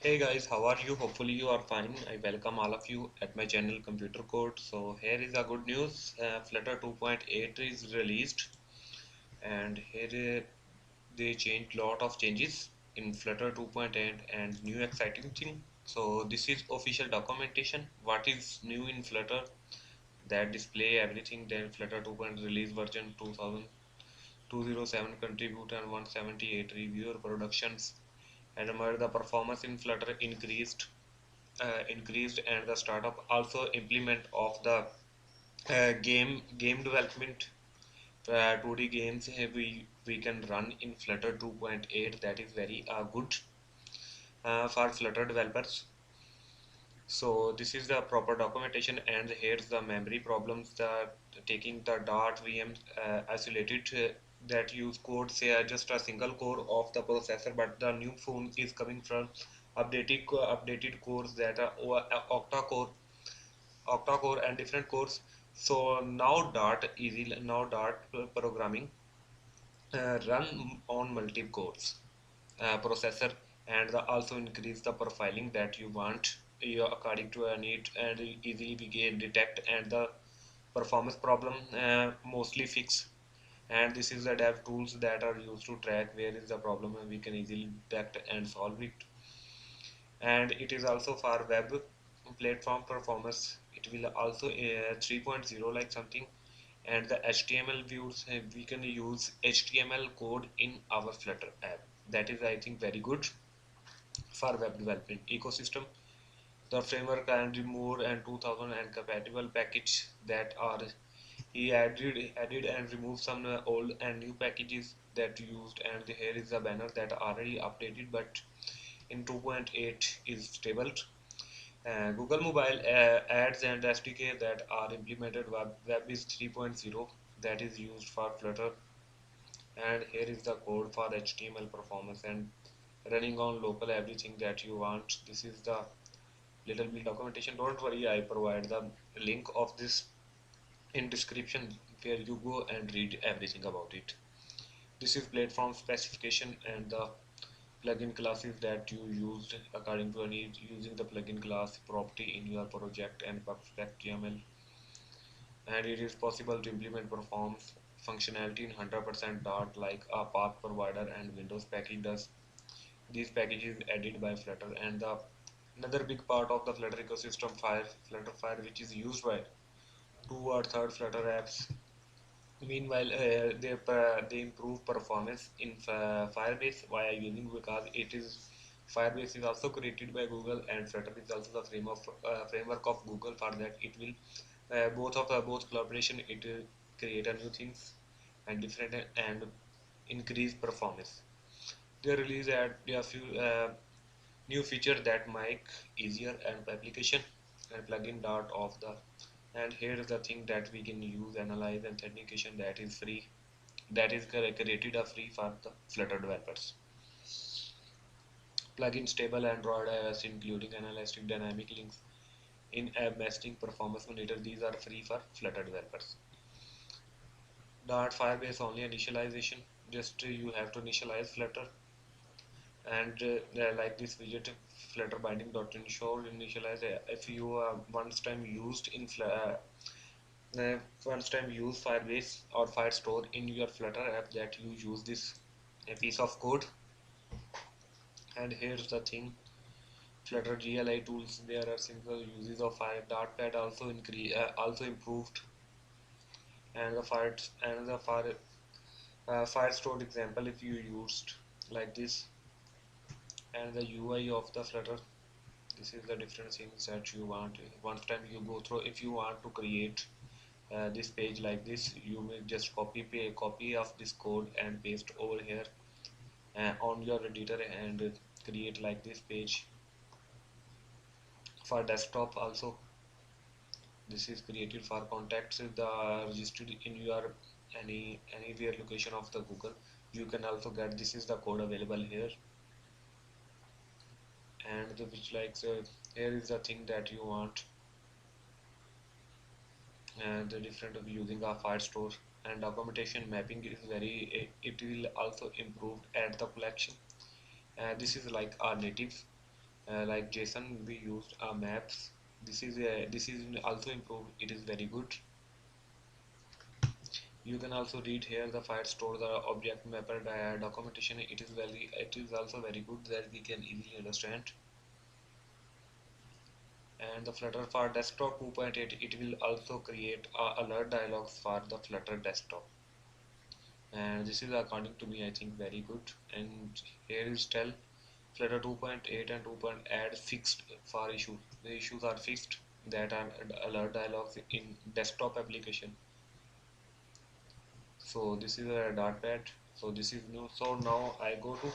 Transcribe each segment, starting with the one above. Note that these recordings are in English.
Hey guys, how are you? Hopefully you are fine. I welcome all of you at my channel Computer Code. So here is a good news. Flutter 2.8 is released, and here they changed lot of changes in Flutter 2.8 and new exciting thing. So this is official documentation. What is new in Flutter? That display everything. Then Flutter 2.0 release version 2007 contribute and 178 reviewer productions. And remember the performance in Flutter increased, and the startup also implement of the game development. 2D games we can run in Flutter 2.8. That is very good for Flutter developers. So this is the proper documentation, and here's the memory problems. The taking the dart VM isolated that use code say just a single core of the processor, but the new phone is coming from updated cores that are octa core and different cores. So now Dart programming run on multiple cores processor, and also increase the profiling that you want according to a need, and easily we can detect and the performance problem mostly fix. And this is the dev tools that are used to track where is the problem, and we can easily detect and solve it. And it is also for web platform performance. It will also 3.0 like something. And the HTML views, we can use HTML code in our Flutter app. That is, I think, very good for web development ecosystem. The framework and remove and 2000 and compatible package that are he added and removed some old and new packages that used. And here is the banner that already updated, but in 2.8 is stable. Google Mobile ads and SDK that are implemented. Web is 3.0 that is used for Flutter. And here is the code for HTML performance and running on local everything that you want. This is the little bit documentation. Don't worry, I provide the link of this in description where you go and read everything about it. This is platform specification and the plugin classes that you used according to a need, using the plugin class property in your project and perfect YAML. And it is possible to implement performs functionality in 100% Dart like a path provider and Windows package does. These packages added by Flutter. And the another big part of the Flutter ecosystem, Flutter Fire, which is used by two or third Flutter apps. Meanwhile, they improve performance in Firebase via using, because it is Firebase is also created by Google, and Flutter is also the framework of Google. For that, it will both collaboration. It will create a new things and different and increase performance. They release a few new feature that make easier and application and plugin Dart of the. And here is the thing that we can use analyze and authentication that is free, that is created a free for the Flutter developers. Plugin stable Android iOS including analytic dynamic links in app messaging performance monitor. These are free for Flutter developers. Dart Firebase only initialization. Just you have to initialize Flutter, and like this widget Flutter binding dot ensure initialize. If you once time used in once time use Firebase or Firestore in your Flutter app, that you use this a piece of code. And here's the thing, Flutter GLI tools, there are simple uses of Fire Dartpad also improved. And the Firestore example, if you used like this. And the UI of the Flutter, this is the different things that you want. Once time you go through, if you want to create this page like this, you will just copy of this code and paste over here on your editor, and create like this page. For desktop also, this is created for contacts the registered in your anywhere location of the Google. You can also get, this is the code available here. And the which like here is the thing that you want, and the different of using a Firestore. And documentation mapping is very, it will also improve at the collection. This is like our native Like JSON, we used maps. This is also improved. It is very good. You can also read here the file store the object mapper documentation. It is also very good that we can easily understand. And the Flutter for desktop 2.8, it will also create alert dialogues for the Flutter desktop. And this is according to me I think very good. And here is tell Flutter 2.8 and 2. Add fixed for issues. The issues are fixed that are alert dialogues in desktop application. So this is a dartpad. So this is new. So now I go to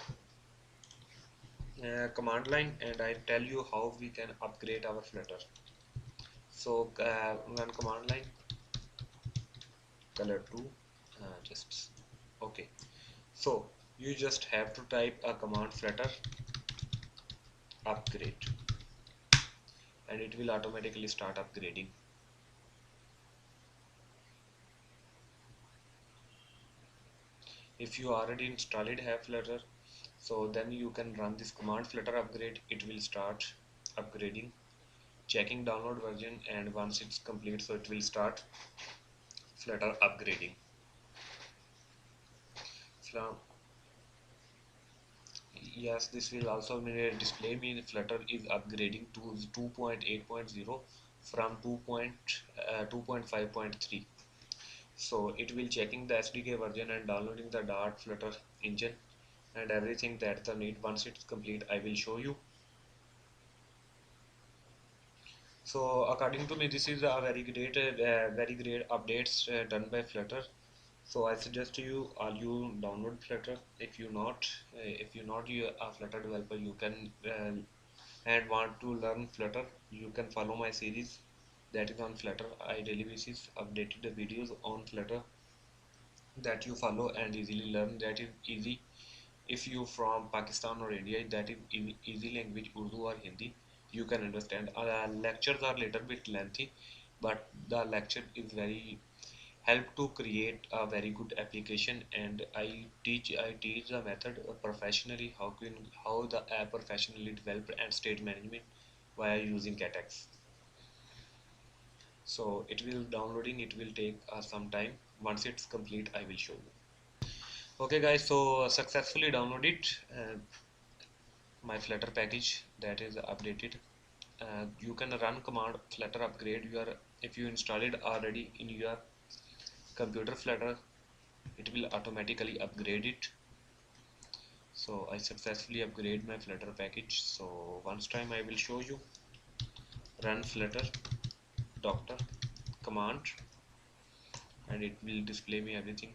command line and I tell you how we can upgrade our Flutter. So run command line color 2 just okay. So you just have to type a command Flutter upgrade and it will automatically start upgrading. If you already installed have Flutter, so then you can run this command Flutter upgrade. It will start upgrading, checking download version, and once it's complete, so it will start Flutter upgrading. So yes, this will also display me Flutter is upgrading to 2.8.0 from 2.5.3. So it will checking the SDK version and downloading the Dart Flutter engine and everything that the need. Once it's complete, I will show you. So according to me, this is a very great updates done by Flutter. So I suggest you all you download Flutter. If you not you a Flutter developer, you can and want to learn Flutter, you can follow my series that is on Flutter. I daily basis updated the videos on Flutter that you follow and easily learn. That is easy. If you from Pakistan or India, that is easy language Urdu or Hindi, you can understand. Lectures are little bit lengthy, but the lecture is very help to create a very good application. And I teach the method professionally how the app professionally developed and state management via using CatEx. So it will downloading. It will take some time. Once it's complete, I will show you. Okay, guys. So successfully downloaded. My Flutter package that is updated. You can run command Flutter upgrade. If you install it already in your computer Flutter, it will automatically upgrade it. So I successfully upgrade my Flutter package. So once time I will show you. Run Flutter doctor command and it will display me everything.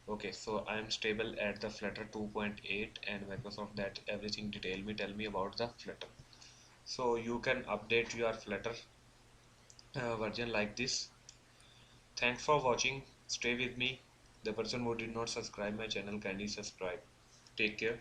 Okay, so I am stable at the Flutter 2.8 and Microsoft that everything tell me about the Flutter. So you can update your Flutter version like this. Thanks for watching. Stay with me. The person who did not subscribe my channel, kindly subscribe. Take care.